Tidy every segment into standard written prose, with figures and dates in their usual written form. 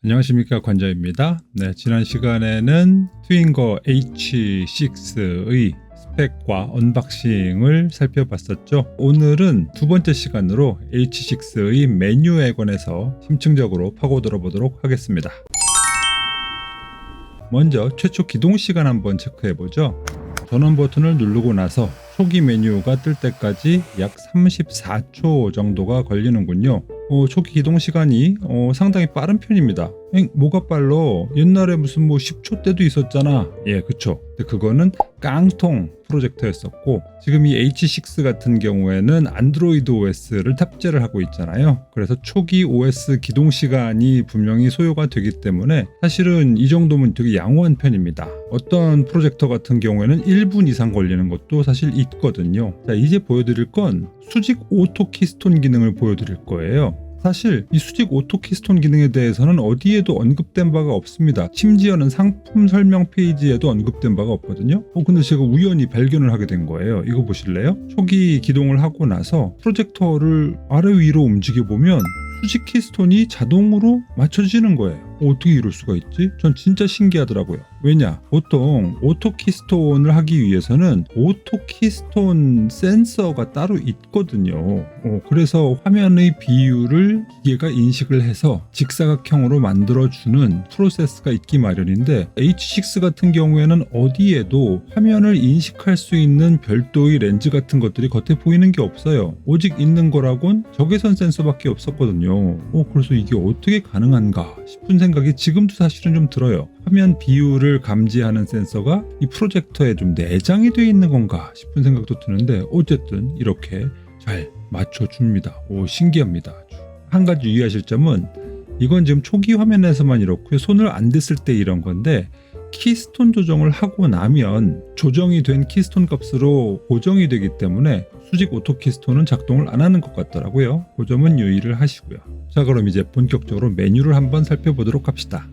안녕하십니까, 관자입니다. 네, 지난 시간에는 트윙거 H6의 스펙과 언박싱을 살펴봤었죠. 오늘은 두 번째 시간으로 H6의 메뉴에 관해서 심층적으로 파고들어 보도록 하겠습니다. 먼저 최초 기동 시간 한번 체크해 보죠. 전원 버튼을 누르고 나서 초기 메뉴가 뜰 때까지 약 34초 정도가 걸리는군요. 초기 기동 시간이 상당히 빠른 편입니다. 뭐가 빨라? 옛날에 무슨 10초 때도 있었잖아. 예, 그쵸. 근데 그거는 깡통 프로젝터였었고, 지금 이 H6 같은 경우에는 안드로이드 OS를 탑재를 하고 있잖아요. 그래서 초기 OS 기동 시간이 분명히 소요가 되기 때문에 사실은 이 정도면 되게 양호한 편입니다. 어떤 프로젝터 같은 경우에는 1분 이상 걸리는 것도 사실 있거든요. 자, 이제 보여드릴 건 수직 오토 키스톤 기능을 보여드릴 거예요. 사실 이 수직 오토 키스톤 기능에 대해서는 어디에도 언급된 바가 없습니다. 심지어는 상품 설명 페이지에도 언급된 바가 없거든요. 근데 제가 우연히 발견을 하게 된 거예요. 이거 보실래요? 초기 기동을 하고 나서 프로젝터를 아래 위로 움직여 보면 수직 키스톤이 자동으로 맞춰지는 거예요. 어떻게 이럴 수가 있지? 전 진짜 신기하더라고요. 왜냐? 보통 오토 키스톤을 하기 위해서는 오토 키스톤 센서가 따로 있거든요. 그래서 화면의 비율을 기계가 인식을 해서 직사각형으로 만들어주는 프로세스가 있기 마련인데, H6 같은 경우에는 어디에도 화면을 인식할 수 있는 별도의 렌즈 같은 것들이 겉에 보이는 게 없어요. 오직 있는 거라곤 적외선 센서밖에 없었거든요. 그래서 이게 어떻게 가능한가 싶은 생각이 지금도 사실은 좀 들어요. 화면 비율을 감지하는 센서가 이 프로젝터에 좀 내장이 되어 있는 건가 싶은 생각도 드는데, 어쨌든 이렇게 잘 맞춰줍니다. 신기합니다. 한 가지 유의하실 점은, 이건 지금 초기 화면에서만 이렇고요. 손을 안 댔을 때 이런 건데, 키스톤 조정을 하고 나면 조정이 된 키스톤 값으로 고정이 되기 때문에 수직 오토 키스톤은 작동을 안 하는 것 같더라고요. 그 점은 유의를 하시고요. 자, 그럼 이제 본격적으로 메뉴를 한번 살펴보도록 합시다.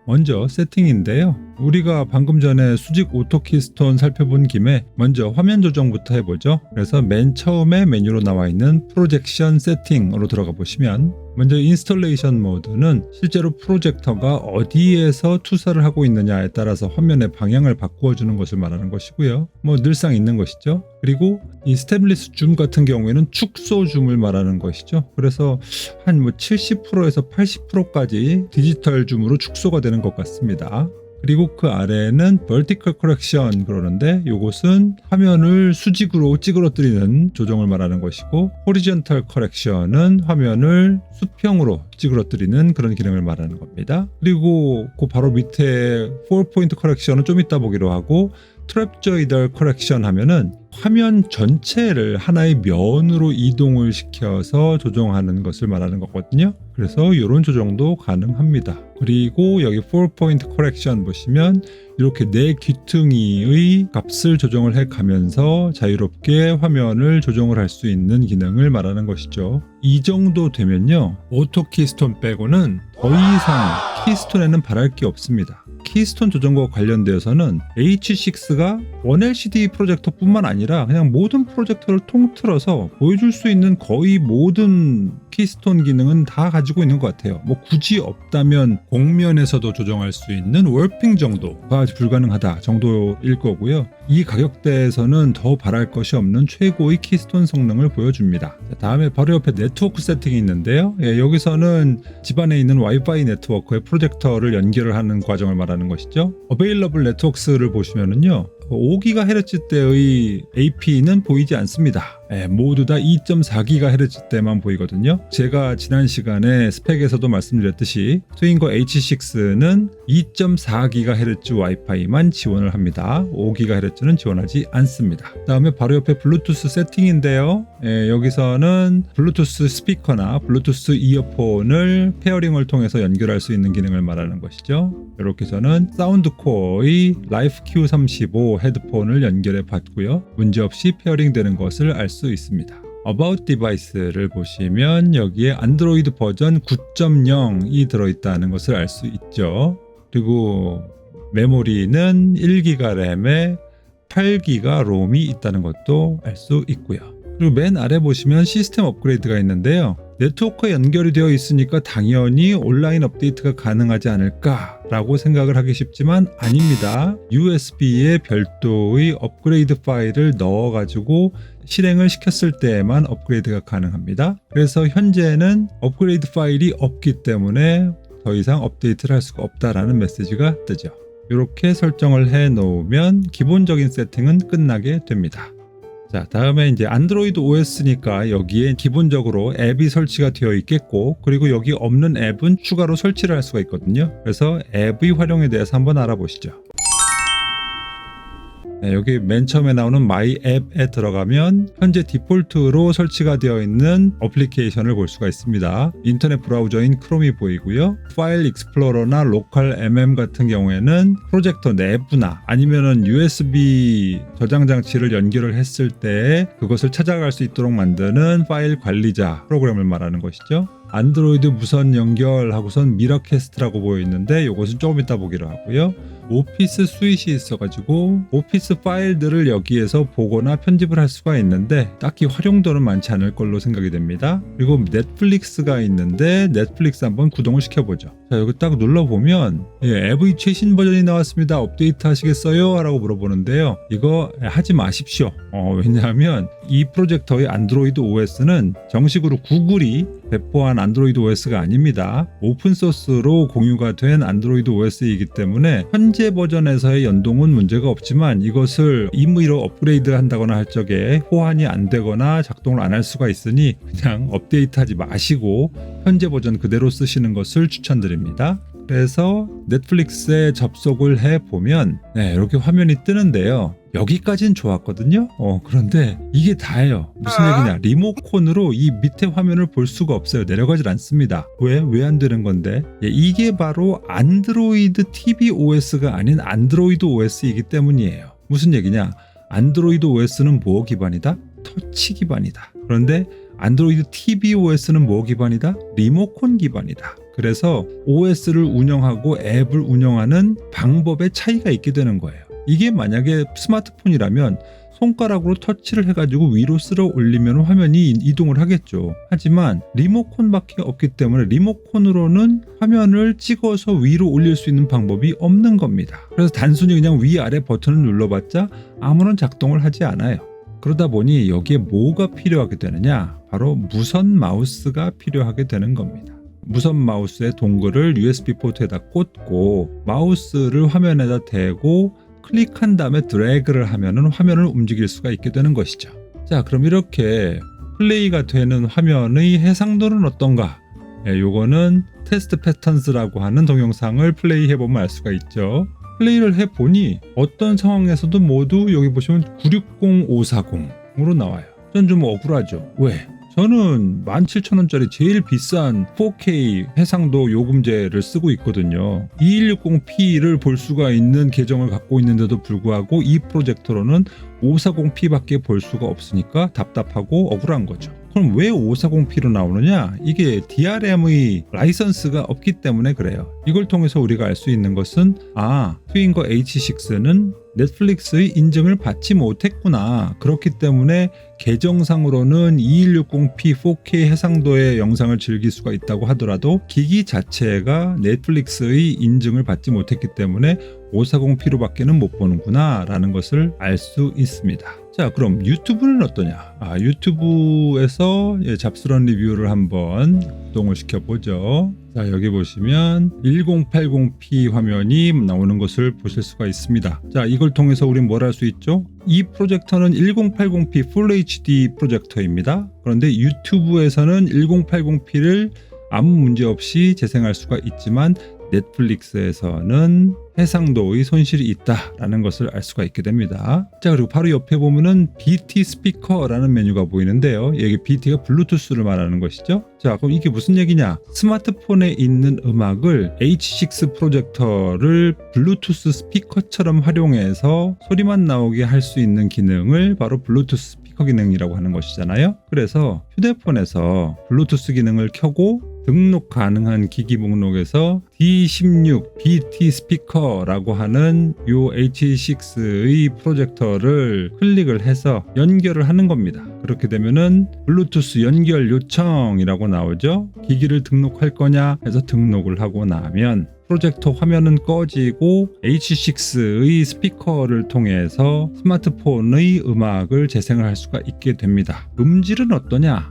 먼저 세팅인데요. 우리가 방금 전에 수직 오토 키스톤 살펴본 김에 먼저 화면 조정부터 해보죠. 그래서 맨 처음에 메뉴로 나와 있는 프로젝션 세팅으로 들어가 보시면, 먼저 인스톨레이션 모드는 실제로 프로젝터가 어디에서 투사를 하고 있느냐에 따라서 화면의 방향을 바꾸어 주는 것을 말하는 것이고요. 늘상 있는 것이죠. 그리고 이 스태블리스 줌 같은 경우에는 축소 줌을 말하는 것이죠. 그래서 한 70%에서 80%까지 디지털 줌으로 축소가 되는 것 같습니다. 그리고 그 아래에는 vertical correction 그러는데, 이것은 화면을 수직으로 찌그러뜨리는 조정을 말하는 것이고, horizontal correction은 화면을 수평으로 찌그러뜨리는 그런 기능을 말하는 겁니다. 그리고 그 바로 밑에 4포인트 correction은 좀 이따 보기로 하고, 트랩조이덜 커렉션 하면은 화면 전체를 하나의 면으로 이동을 시켜서 조정하는 것을 말하는 거거든요. 그래서 이런 조정도 가능합니다. 그리고 여기 4포인트 커렉션 보시면 이렇게 네 귀퉁이의 값을 조정을 해 가면서 자유롭게 화면을 조정을 할 수 있는 기능을 말하는 것이죠. 이 정도 되면요, 오토 키스톤 빼고는 더 이상 키스톤에는 바랄 게 없습니다. 키스톤 조정과 관련되어서는 H6가 1LCD 프로젝터뿐만 아니라 그냥 모든 프로젝터를 통틀어서 보여줄 수 있는 거의 모든 키스톤 기능은 다 가지고 있는 것 같아요. 굳이 없다면 공면에서도 조정할 수 있는 월핑 정도가 불가능하다 정도일 거고요. 이 가격대에서는 더 바랄 것이 없는 최고의 키스톤 성능을 보여줍니다. 다음에 바로 옆에 네트워크 세팅이 있는데요. 여기서는 집안에 있는 와이파이 네트워크에 프로젝터를 연결을 하는 과정을 말하는 것이죠. 어베일러블 네트워크스를 보시면은요, 5GHz 대의 AP는 보이지 않습니다. 모두 다 2.4GHz 대만 보이거든요. 제가 지난 시간에 스펙에서도 말씀드렸듯이 트윙거 H6는 2.4GHz 와이파이만 지원을 합니다. 5GHz는 지원하지 않습니다. 다음에 바로 옆에 블루투스 세팅인데요. 여기서는 블루투스 스피커나 블루투스 이어폰을 페어링을 통해서 연결할 수 있는 기능을 말하는 것이죠. 이렇게 저는 사운드코어의 라이프 Q35 헤드폰을 연결해 봤고요. 문제없이 페어링 되는 것을 알 수 있습니다. About Device를 보시면 여기에 안드로이드 버전 9.0이 들어있다는 것을 알 수 있죠. 그리고 메모리는 1GB 램에 8GB 롬이 있다는 것도 알 수 있고요. 그리고 맨 아래 보시면 시스템 업그레이드가 있는데요. 네트워크가 연결이 되어 있으니까 당연히 온라인 업데이트가 가능하지 않을까라고 생각을 하기 쉽지만 아닙니다. USB에 별도의 업그레이드 파일을 넣어가지고 실행을 시켰을 때에만 업그레이드가 가능합니다. 그래서 현재는 업그레이드 파일이 없기 때문에 더 이상 업데이트를 할 수가 없다라는 메시지가 뜨죠. 이렇게 설정을 해 놓으면 기본적인 세팅은 끝나게 됩니다. 자, 다음에 이제 안드로이드 OS니까 여기에 기본적으로 앱이 설치가 되어 있겠고, 그리고 여기 없는 앱은 추가로 설치를 할 수가 있거든요. 그래서 앱의 활용에 대해서 한번 알아보시죠. 네, 여기 맨 처음에 나오는 마이 앱에 들어가면 현재 디폴트로 설치가 되어 있는 어플리케이션을 볼 수가 있습니다. 인터넷 브라우저인 크롬이 보이고요. 파일 익스플로러나 로컬 MM 같은 경우에는 프로젝터 내부나 아니면은 USB 저장 장치를 연결을 했을 때 그것을 찾아갈 수 있도록 만드는 파일 관리자 프로그램을 말하는 것이죠. 안드로이드 무선 연결하고선 미러캐스트라고 보여 있는데 이것은 조금 이따 보기로 하고요. 오피스 스윗이 있어가지고 오피스 파일들을 여기에서 보거나 편집을 할 수가 있는데 딱히 활용도는 많지 않을 걸로 생각이 됩니다. 그리고 넷플릭스가 있는데 넷플릭스 한번 구동을 시켜보죠. 자, 여기 딱 눌러보면 앱의 최신 버전이 나왔습니다. 업데이트 하시겠어요? 라고 물어보는데요. 이거 하지 마십시오. 왜냐하면 이 프로젝터의 안드로이드 OS는 정식으로 구글이 배포한 안드로이드 OS가 아닙니다. 오픈소스로 공유가 된 안드로이드 OS이기 때문에 현재 버전에서의 연동은 문제가 없지만 이것을 임의로 업그레이드 한다거나 할 적에 호환이 안 되거나 작동을 안 할 수가 있으니 그냥 업데이트하지 마시고 현재 버전 그대로 쓰시는 것을 추천드립니다. 그래서 넷플릭스에 접속을 해보면 이렇게 화면이 뜨는데요. 여기까지는 좋았거든요. 그런데 이게 다예요. 무슨 얘기냐? 리모컨으로 이 밑에 화면을 볼 수가 없어요. 내려가질 않습니다. 왜 안 되는 건데? 이게 바로 안드로이드 TV OS가 아닌 안드로이드 OS이기 때문이에요. 무슨 얘기냐? 안드로이드 OS는 뭐 기반이다? 터치 기반이다. 그런데 안드로이드 TV OS는 뭐 기반이다? 리모컨 기반이다. 그래서 OS를 운영하고 앱을 운영하는 방법의 차이가 있게 되는 거예요. 이게 만약에 스마트폰이라면 손가락으로 터치를 해가지고 위로 쓸어 올리면 화면이 이동을 하겠죠. 하지만 리모컨밖에 없기 때문에 리모컨으로는 화면을 찍어서 위로 올릴 수 있는 방법이 없는 겁니다. 그래서 단순히 그냥 위아래 버튼을 눌러봤자 아무런 작동을 하지 않아요. 그러다 보니 여기에 뭐가 필요하게 되느냐? 바로 무선 마우스가 필요하게 되는 겁니다. 무선 마우스의 동글을 USB 포트에다 꽂고 마우스를 화면에다 대고 클릭한 다음에 드래그를 하면은 화면을 움직일 수가 있게 되는 것이죠. 자, 그럼 이렇게 플레이가 되는 화면의 해상도는 어떤가? 요거는 테스트 패턴스라고 하는 동영상을 플레이해 보면 알 수가 있죠. 플레이를 해보니 어떤 상황에서도 모두 여기 보시면 960540으로 나와요. 전 좀 억울하죠. 왜? 저는 17,000원짜리 제일 비싼 4K 해상도 요금제를 쓰고 있거든요. 2160p를 볼 수가 있는 계정을 갖고 있는데도 불구하고 이 프로젝터로는 540p밖에 볼 수가 없으니까 답답하고 억울한 거죠. 그럼 왜 540p로 나오느냐? 이게 DRM의 라이선스가 없기 때문에 그래요. 이걸 통해서 우리가 알 수 있는 것은 트윙거 H6는 넷플릭스의 인증을 받지 못했구나. 그렇기 때문에 계정상으로는 2160p 4K 해상도의 영상을 즐길 수가 있다고 하더라도 기기 자체가 넷플릭스의 인증을 받지 못했기 때문에 540p로 밖에는 못 보는구나 라는 것을 알 수 있습니다. 자, 그럼 유튜브는 어떠냐? 유튜브에서 잡스런 리뷰를 한번 구동을 시켜보죠. 자, 여기 보시면 1080p 화면이 나오는 것을 보실 수가 있습니다. 자, 이걸 통해서 우리는 뭘 할 수 있죠? 이 프로젝터는 1080p Full HD 프로젝터입니다. 그런데 유튜브에서는 1080p를 아무 문제 없이 재생할 수가 있지만 넷플릭스에서는 해상도의 손실이 있다라는 것을 알 수가 있게 됩니다. 자, 그리고 바로 옆에 보면은 BT 스피커라는 메뉴가 보이는데요. 여기 BT가 블루투스를 말하는 것이죠. 자, 그럼 이게 무슨 얘기냐? 스마트폰에 있는 음악을 H6 프로젝터를 블루투스 스피커처럼 활용해서 소리만 나오게 할 수 있는 기능을 바로 블루투스 스피커 기능이라고 하는 것이잖아요. 그래서 휴대폰에서 블루투스 기능을 켜고 등록 가능한 기기 목록에서 D16 BT 스피커라고 하는 요 H6의 프로젝터를 클릭을 해서 연결을 하는 겁니다. 그렇게 되면은 블루투스 연결 요청이라고 나오죠. 기기를 등록할 거냐 해서 등록을 하고 나면 프로젝터 화면은 꺼지고 H6의 스피커를 통해서 스마트폰의 음악을 재생을 할 수가 있게 됩니다. 음질은 어떠냐?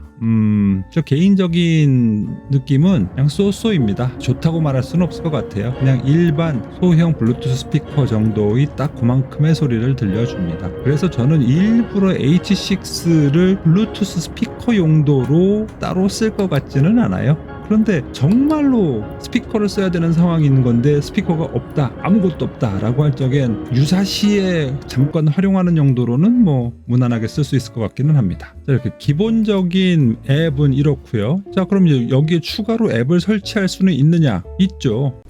저 개인적인 느낌은 그냥 쏘쏘입니다. 좋다고 말할 수는 없을 것 같아요. 그냥 일반 소형 블루투스 스피커 정도의 딱 그만큼의 소리를 들려줍니다. 그래서 저는 일부러 H6를 블루투스 스피커 용도로 따로 쓸 것 같지는 않아요. 그런데 정말로 스피커를 써야 되는 상황이 있는 건데 스피커가 없다, 아무것도 없다 라고 할 적엔 유사시에 잠깐 활용하는 용도로는 뭐 무난하게 쓸 수 있을 것 같기는 합니다. 자, 이렇게 기본적인 앱은 이렇고요. 자, 그럼 여기에 추가로 앱을 설치할 수는 있느냐? 있죠.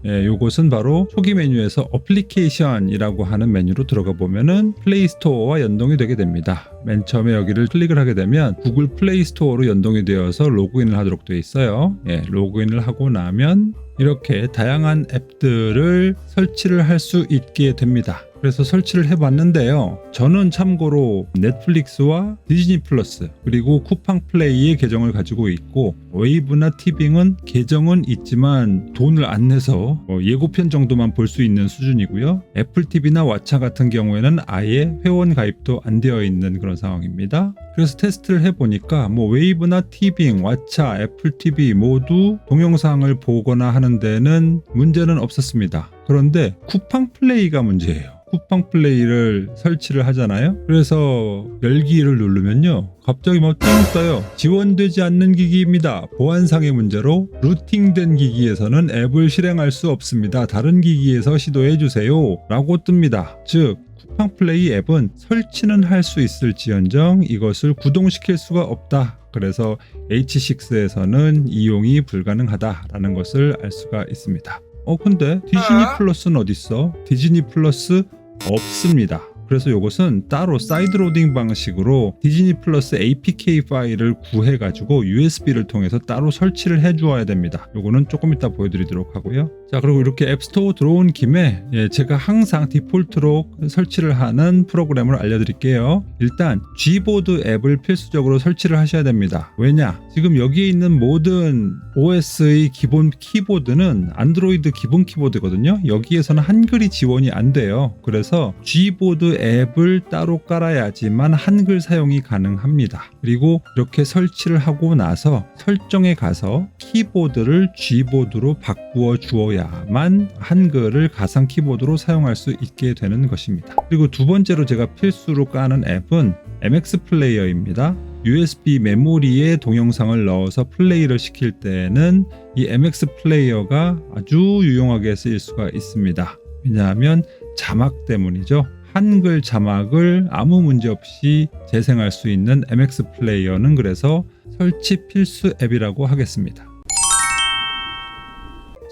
요것은 바로 초기 메뉴에서 어플리케이션이라고 하는 메뉴로 들어가 보면은 플레이 스토어와 연동이 되게 됩니다. 맨 처음에 여기를 클릭을 하게 되면 구글 플레이 스토어로 연동이 되어서 로그인을 하도록 되어 있어요. 로그인을 하고 나면 이렇게 다양한 앱들을 설치를 할 수 있게 됩니다. 그래서 설치를 해봤는데요. 저는 참고로 넷플릭스와 디즈니 플러스 그리고 쿠팡 플레이의 계정을 가지고 있고 웨이브나 티빙은 계정은 있지만 돈을 안 내서 예고편 정도만 볼 수 있는 수준이고요. 애플 TV나 왓챠 같은 경우에는 아예 회원 가입도 안 되어 있는 그런 상황입니다. 그래서 테스트를 해보니까 웨이브나 티빙, 왓챠, 애플 TV 모두 동영상을 보거나 하는 데는 문제는 없었습니다. 그런데 쿠팡 플레이가 문제예요. 쿠팡 플레이를 설치를 하잖아요. 그래서 열기를 누르면요. 갑자기 띵 떠요. 지원되지 않는 기기입니다. 보안상의 문제로 루팅된 기기에서는 앱을 실행할 수 없습니다. 다른 기기에서 시도해 주세요. 라고 뜹니다. 즉 쿠팡 플레이 앱은 설치는 할 수 있을지언정 이것을 구동시킬 수가 없다. 그래서 H6에서는 이용이 불가능하다라는 것을 알 수가 있습니다. 근데 디즈니 플러스는 어디 있어? 디즈니 플러스 없습니다. 그래서 이것은 따로 사이드로딩 방식으로 디즈니 플러스 APK 파일을 구해가지고 USB를 통해서 따로 설치를 해주어야 됩니다. 요거는 조금 이따 보여드리도록 하고요. 자, 그리고 이렇게 앱스토어 들어온 김에 제가 항상 디폴트로 설치를 하는 프로그램을 알려드릴게요. 일단 G보드 앱을 필수적으로 설치를 하셔야 됩니다. 왜냐? 지금 여기에 있는 모든 OS의 기본 키보드는 안드로이드 기본 키보드거든요. 여기에서는 한글이 지원이 안 돼요. 그래서 G보드 앱을 따로 깔아야지만 한글 사용이 가능합니다. 그리고 이렇게 설치를 하고 나서 설정에 가서 키보드를 G보드로 바꾸어 주어야만 한글을 가상 키보드로 사용할 수 있게 되는 것입니다. 그리고 두 번째로 제가 필수로 까는 앱은 MX 플레이어입니다. USB 메모리에 동영상을 넣어서 플레이를 시킬 때는 이 MX 플레이어가 아주 유용하게 쓰일 수가 있습니다. 왜냐하면 자막 때문이죠. 한글 자막을 아무 문제 없이 재생할 수 있는 MX 플레이어는 그래서 설치 필수 앱이라고 하겠습니다.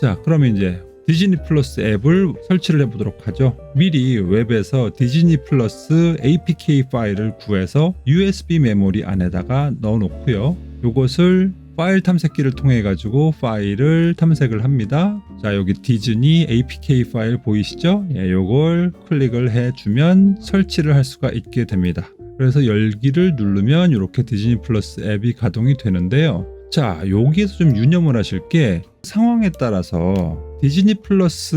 자, 그러면 이제 디즈니 플러스 앱을 설치를 해보도록 하죠. 미리 웹에서 디즈니 플러스 APK 파일을 구해서 USB 메모리 안에다가 넣어 놓고요. 이것을 파일 탐색기를 통해 가지고 파일을 탐색을 합니다. 자, 여기 디즈니 APK 파일 보이시죠? 요걸 클릭을 해주면 설치를 할 수가 있게 됩니다. 그래서 열기를 누르면 이렇게 디즈니 플러스 앱이 가동이 되는데요. 자, 여기에서 좀 유념을 하실 게 상황에 따라서 디즈니 플러스의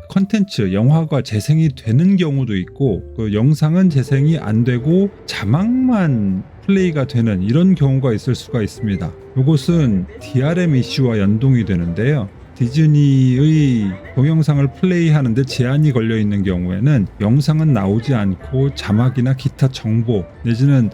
컨텐츠, 영화가 재생이 되는 경우도 있고 그 영상은 재생이 안 되고 자막만 플레이가 되는 이런 경우가 있을 수가 있습니다. 이것은 DRM 이슈와 연동이 되는데요. 디즈니의 동영상을 플레이하는데 제한이 걸려 있는 경우에는 영상은 나오지 않고 자막이나 기타 정보 내지는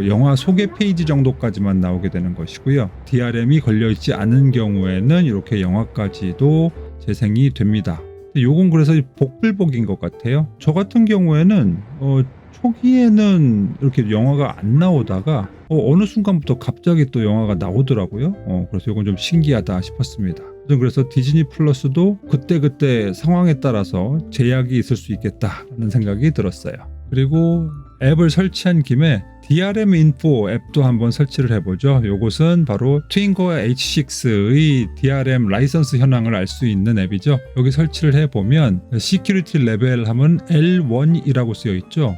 영화 소개 페이지 정도까지만 나오게 되는 것이고요. DRM이 걸려 있지 않은 경우에는 이렇게 영화까지도 재생이 됩니다. 요건 그래서 복불복인 것 같아요. 저 같은 경우에는 초기에는 이렇게 영화가 안 나오다가 어느 순간부터 갑자기 또 영화가 나오더라고요. 그래서 이건 좀 신기하다 싶었습니다. 그래서 디즈니 플러스도 그때그때 상황에 따라서 제약이 있을 수 있겠다라는 생각이 들었어요. 그리고 앱을 설치한 김에 DRM 인포 앱도 한번 설치를 해보죠. 이것은 바로 트윙거 H6의 DRM 라이선스 현황을 알 수 있는 앱이죠. 여기 설치를 해보면 시큐리티 레벨 하면 L1이라고 쓰여 있죠.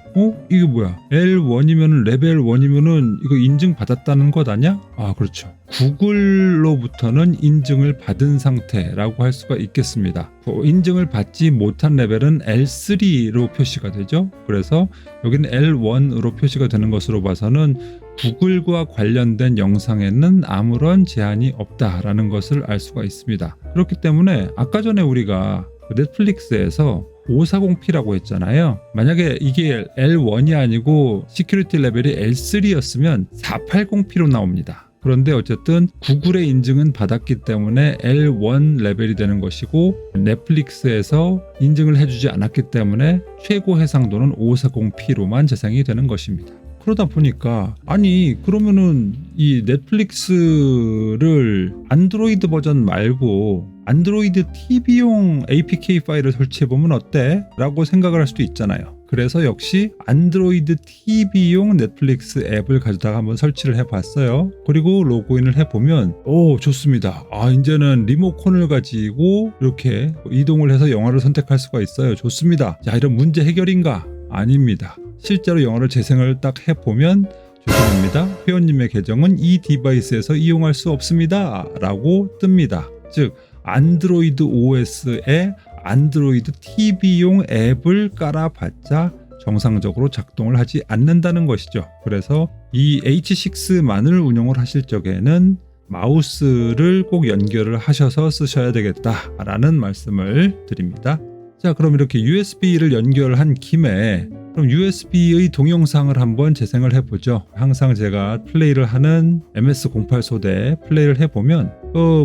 이게 뭐야? L1이면 레벨 1이면은 이거 인증 받았다는 것 아니야? 아, 그렇죠. 구글로부터는 인증을 받은 상태라고 할 수가 있겠습니다. 인증을 받지 못한 레벨은 L3로 표시가 되죠. 그래서 여기는 L1으로 표시가 되는 것으로 봐서는 구글과 관련된 영상에는 아무런 제한이 없다라는 것을 알 수가 있습니다. 그렇기 때문에 아까 전에 우리가 넷플릭스에서 540p라고 했잖아요. 만약에 이게 L1이 아니고 시큐리티 레벨이 L3였으면 480p로 나옵니다. 그런데 어쨌든 구글의 인증은 받았기 때문에 L1 레벨이 되는 것이고 넷플릭스에서 인증을 해주지 않았기 때문에 최고 해상도는 540p로만 재생이 되는 것입니다. 그러다 보니까 아니 그러면은 이 넷플릭스를 안드로이드 버전 말고 안드로이드 TV용 APK 파일을 설치해보면 어때? 라고 생각을 할 수도 있잖아요. 그래서 역시 안드로이드 TV용 넷플릭스 앱을 가져다가 한번 설치를 해봤어요. 그리고 로그인을 해보면 좋습니다. 이제는 리모컨을 가지고 이렇게 이동을 해서 영화를 선택할 수가 있어요. 좋습니다. 자, 이런 문제 해결인가? 아닙니다. 실제로 영화를 재생을 딱 해보면 죄송합니다. 회원님의 계정은 이 디바이스에서 이용할 수 없습니다. 라고 뜹니다. 즉 안드로이드 OS에 안드로이드 TV용 앱을 깔아봤자 정상적으로 작동을 하지 않는다는 것이죠. 그래서 이 H6만을 운영을 하실 적에는 마우스를 꼭 연결을 하셔서 쓰셔야 되겠다라는 말씀을 드립니다. 자, 그럼 이렇게 USB를 연결한 김에 그럼 USB의 동영상을 한번 재생을 해보죠. 항상 제가 플레이를 하는 MS08 소대 플레이를 해보면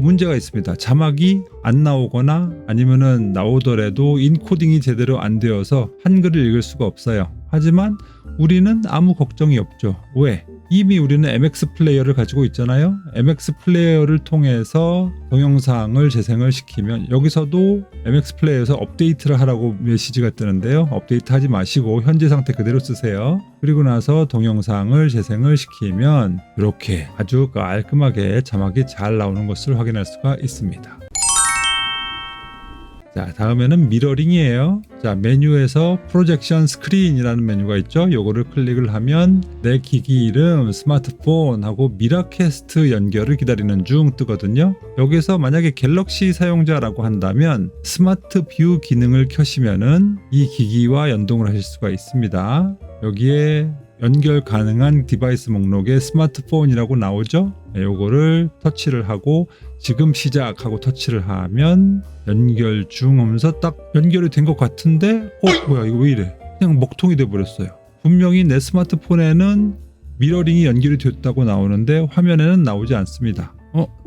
문제가 있습니다. 자막이 안 나오거나 아니면은 나오더라도 인코딩이 제대로 안 되어서 한글을 읽을 수가 없어요. 하지만 우리는 아무 걱정이 없죠. 왜? 이미 우리는 MX 플레이어를 가지고 있잖아요. MX 플레이어를 통해서 동영상을 재생을 시키면 여기서도 MX 플레이어에서 업데이트를 하라고 메시지가 뜨는데요. 업데이트 하지 마시고 현재 상태 그대로 쓰세요. 그리고 나서 동영상을 재생을 시키면 이렇게 아주 깔끔하게 자막이 잘 나오는 것을 확인할 수가 있습니다. 자, 다음에는 미러링이에요. 자, 메뉴에서 프로젝션 스크린이라는 메뉴가 있죠. 요거를 클릭을 하면 내 기기 이름, 스마트폰하고 미러캐스트 연결을 기다리는 중 뜨거든요. 여기서 만약에 갤럭시 사용자라고 한다면 스마트 뷰 기능을 켜시면은 이 기기와 연동을 하실 수가 있습니다. 여기에 연결 가능한 디바이스 목록에 스마트폰이라고 나오죠. 요거를 터치를 하고 지금 시작하고 터치를 하면 연결 중 하면서 딱 연결이 된 것 같은데 뭐야 이거 왜 이래? 그냥 먹통이 돼버렸어요. 분명히 내 스마트폰에는 미러링이 연결이 됐다고 나오는데 화면에는 나오지 않습니다.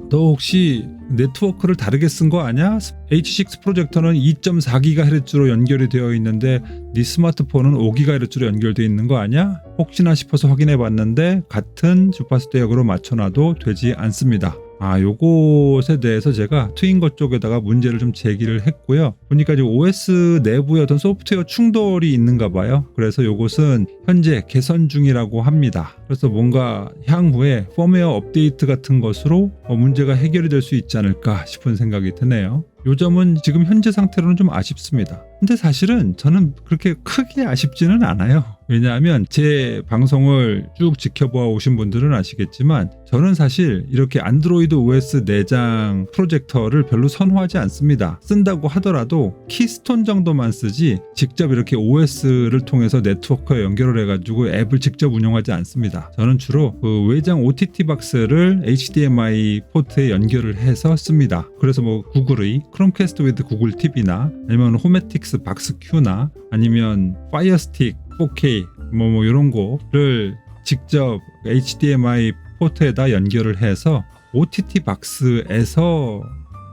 너 혹시 네트워크를 다르게 쓴 거 아냐? H6 프로젝터는 2.4GHz로 연결이 되어 있는데 네 스마트폰은 5GHz로 연결되어 있는 거 아냐? 혹시나 싶어서 확인해 봤는데 같은 주파수 대역으로 맞춰놔도 되지 않습니다. 요것에 대해서 제가 트윙거 쪽에다가 문제를 좀 제기를 했고요. 보니까 지금 OS 내부에 어떤 소프트웨어 충돌이 있는가 봐요. 그래서 요것은 현재 개선 중이라고 합니다. 그래서 뭔가 향후에 펌웨어 업데이트 같은 것으로 문제가 해결이 될 수 있지 않을까 싶은 생각이 드네요. 요 점은 지금 현재 상태로는 좀 아쉽습니다. 근데 사실은 저는 그렇게 크게 아쉽지는 않아요. 왜냐하면 제 방송을 쭉 지켜보아 오신 분들은 아시겠지만 저는 사실 이렇게 안드로이드 OS 내장 프로젝터를 별로 선호하지 않습니다. 쓴다고 하더라도 키스톤 정도만 쓰지 직접 이렇게 OS를 통해서 네트워크에 연결을 해가지고 앱을 직접 운영하지 않습니다. 저는 주로 그 외장 OTT 박스를 HDMI 포트에 연결을 해서 씁니다. 그래서 뭐 구글의 크롬캐스트 위드 구글 TV나 아니면 호메틱스 박스 Q나 아니면 파이어스틱 4K 뭐 이런 거를 직접 HDMI 포트에다 연결을 해서 OTT 박스에서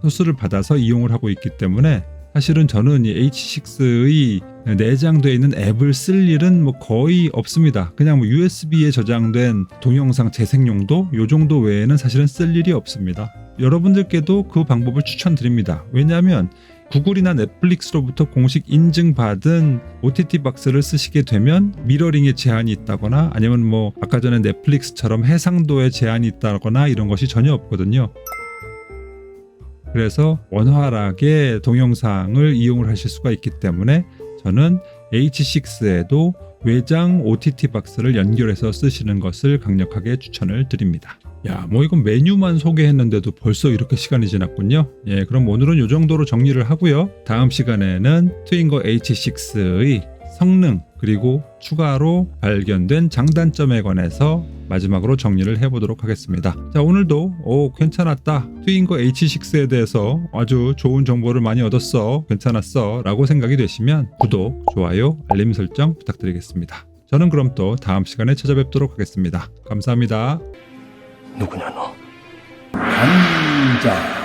소스를 받아서 이용을 하고 있기 때문에 사실은 저는 이 H6의 내장되어 있는 앱을 쓸 일은 뭐 거의 없습니다. 그냥 뭐 USB에 저장된 동영상 재생용도 요 정도 외에는 사실은 쓸 일이 없습니다. 여러분들께도 그 방법을 추천드립니다. 왜냐하면 구글이나 넷플릭스로부터 공식 인증받은 OTT 박스를 쓰시게 되면 미러링에 제한이 있다거나 아니면 뭐 아까 전에 넷플릭스처럼 해상도에 제한이 있다거나 이런 것이 전혀 없거든요. 그래서 원활하게 동영상을 이용을 하실 수가 있기 때문에 저는 H6에도 외장 OTT 박스를 연결해서 쓰시는 것을 강력하게 추천을 드립니다. 야, 뭐 이건 메뉴만 소개했는데도 벌써 이렇게 시간이 지났군요. 예, 그럼 오늘은 이 정도로 정리를 하고요. 다음 시간에는 트윙거 H6의 성능 그리고 추가로 발견된 장단점에 관해서 마지막으로 정리를 해보도록 하겠습니다. 자, 오늘도 괜찮았다. 트윙거 H6에 대해서 아주 좋은 정보를 많이 얻었어. 괜찮았어. 라고 생각이 되시면 구독, 좋아요, 알림 설정 부탁드리겠습니다. 저는 그럼 또 다음 시간에 찾아뵙도록 하겠습니다. 감사합니다. 누구냐 너? 남자